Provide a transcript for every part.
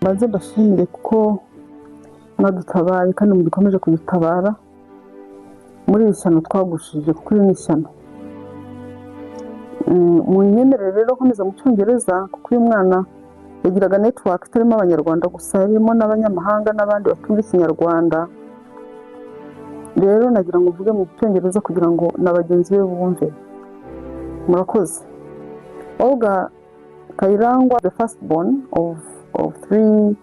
Maze ndashimire kuko mwadutabaye kandi mudukomeje kudutabara muri iri shyano twagushije kuko iri ni ishyano. Munyemerere rero komeza mu Cyongereza kuko uyu mwana yagiraga network itarimo Abanyarwanda gusa, harimo n'abanyamahanga n'abandi batumva Ikinyarwanda. Rero nagira ngo mvuge mu Cyongereza kugira ngo na bagenzi be bumve. Murakoze. Olga Kairangwa, the firstborn of 3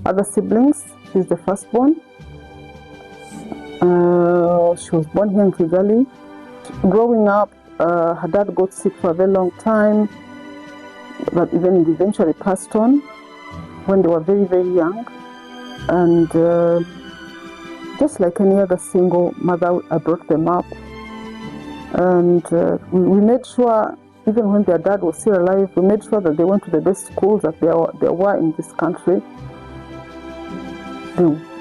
other siblings. She's the firstborn. She was born here in Kigali. Growing up, her dad got sick for a very long time, but eventually passed on when they were very, very young. And just like any other single mother, I brought them up. And we made sure, even when their dad was still alive, we made sure that they went to the best schools that there were in this country.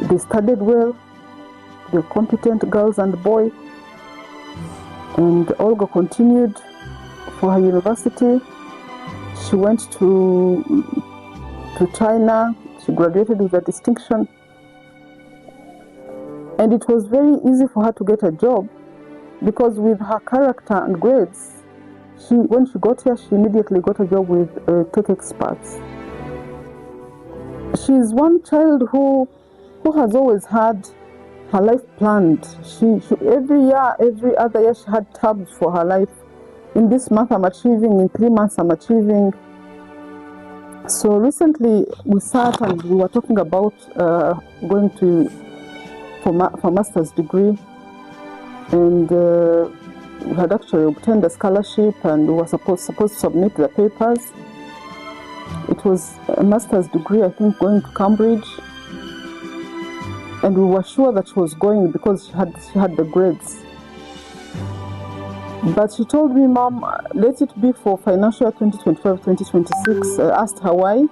They studied well. They were competent girls and boys. And Olga continued for her university. She went to China. She graduated with a distinction. And it was very easy for her to get a job because with her character and grades, when she got here, she immediately got a job with tech experts. She is one child who has always had her life planned. She every other year she had tabs for her life. In this month I'm achieving, in 3 months I'm achieving. So recently we sat and we were talking about going for master's degree, and we had actually obtained a scholarship and we were supposed to submit the papers. It was a master's degree, I think, going to Cambridge. And we were sure that she was going because she had the grades. But she told me, Mom, let it be for financial year 2025-2026. I asked her why.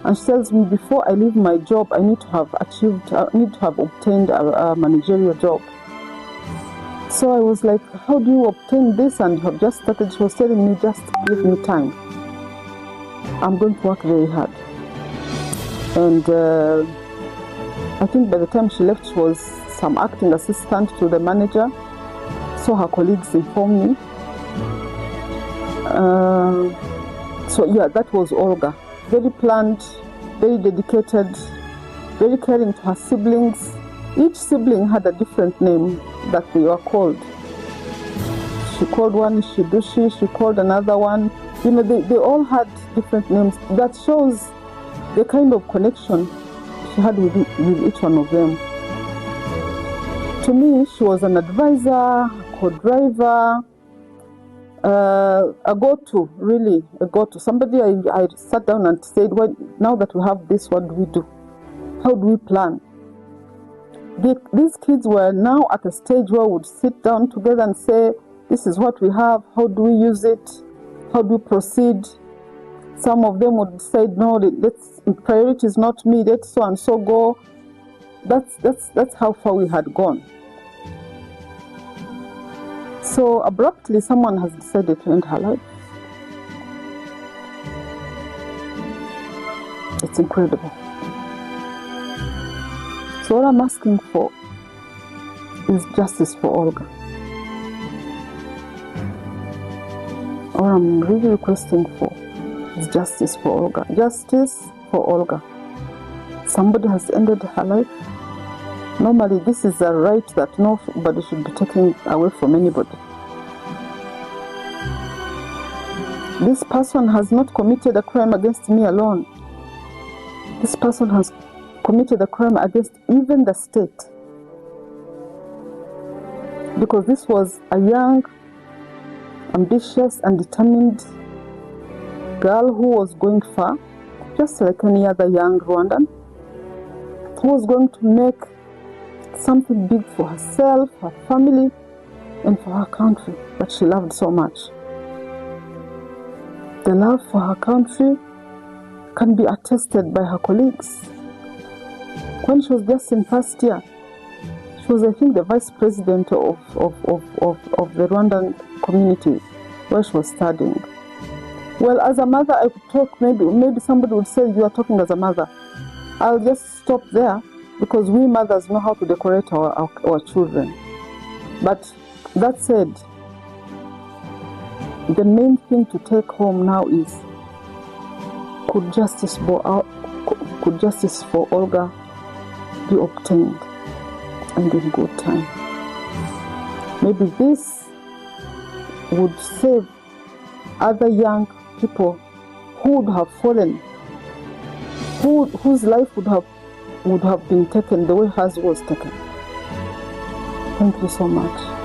And she tells me, before I leave my job, I need to have obtained a managerial job. So I was like, how do you obtain this? And you have just started. She was telling me, just give me time. I'm going to work very hard. And I think by the time she left, she was some acting assistant to the manager. So her colleagues informed me. So yeah, that was Olga. Very planned, very dedicated, very caring to her siblings. Each sibling had a different name that they were called. She called one Shidushi, she called another one. You know, they all had different names. That shows the kind of connection she had with each one of them. To me, she was an advisor, a co-driver, a go-to, really, a go-to. Somebody I sat down and said, well, now that we have this, what do we do? How do we plan? These kids were now at a stage where we would sit down together and say, this is what we have, how do we use it? How do we proceed? Some of them would say, no, priority is not me, let so and so go. That's how far we had gone. So abruptly, someone has decided to end her life. It's incredible. So what I'm asking for is justice for Olga. What I'm really requesting for is justice for Olga. Justice for Olga. Somebody has ended her life. Normally, this is a right that nobody should be taken away from anybody. This person has not committed a crime against me alone. This person has committed a crime against even the state. Because this was a young, ambitious and determined girl who was going far, just like any other young Rwandan, who was going to make something big for herself, her family, and for her country that she loved so much. The love for her country can be attested by her colleagues. When she was just in first year, she was, I think, the vice president of the Rwandan community where she was studying. Well, as a mother, I could talk, maybe somebody would say you are talking as a mother. I'll just stop there because we mothers know how to decorate our children. But that said, the main thing to take home now is, could justice for Olga be obtained, and in good time? Maybe this would save other young people who would have fallen, whose life would have been taken the way hers was taken. Thank you so much.